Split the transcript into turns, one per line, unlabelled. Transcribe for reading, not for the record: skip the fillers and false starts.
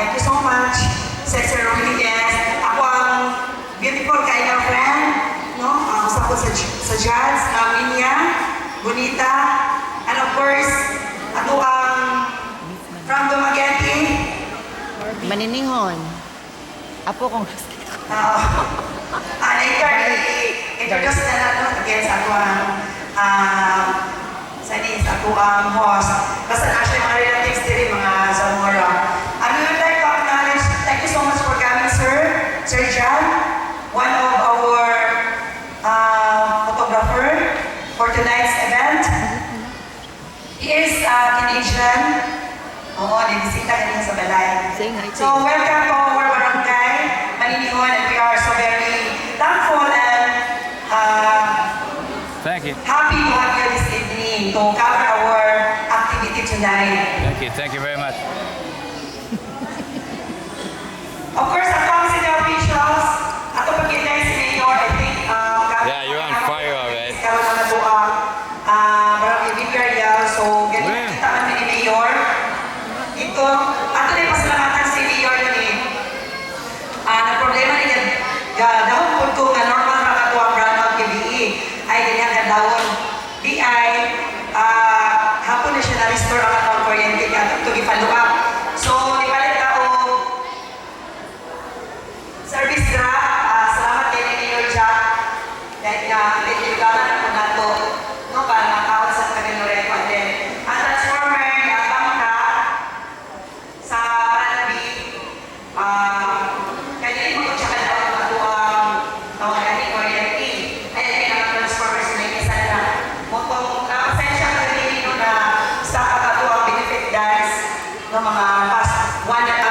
thank you so much, Cesar Rodriguez. Ako ang beautiful kailang friend, no? Usa ko sa jazz, Minya, Bonita, and of course, ako ang from Dumaguete.
Manininghon. Apo kong
Introduce na natin again sa ako ang host. Basta na siya mga relatives diri, mga Zamora. We would like to acknowledge, thank you so much for coming, sir. Sir John, one of our photographer for tonight's event. He is Canadian. Oo, nabisita kanina sa balay. So, welcome to our barangay, Manininghon, and we are so very thankful and
Thank you.
happy to have you this evening to cover our activity tonight.
Thank you very much.
Of course, ang pang city officials, ato pagkita si Mayor, I think,
Yeah, you're on fire already.
karoon na po ang barangay Vicarial, so ganito
Yeah.
kita kami ni Mayor. Ito, ato na yung pasalamatan si Mayor yun eh. Nag-problema niya, dahon po ito nga normal na kato ang brand KBE, ay ganyan ka dahon. Di ay, hapon na siya na-restore ang atong kuryente, kaya ito i-follow up. So, ipalit na o service graph, salamat kay Mayor Jack, dahil niligawan na po nato, no, para makawat sa Paganoreco. And then, ang transformer, bangka, sa Parabi, kaya mo ito siya kadawag nato ang tawagani kuryente. Ay, ang transformers na isa na. Motong, napasensya ka rin na sa kakato ang benefit dance ng mga past 1 at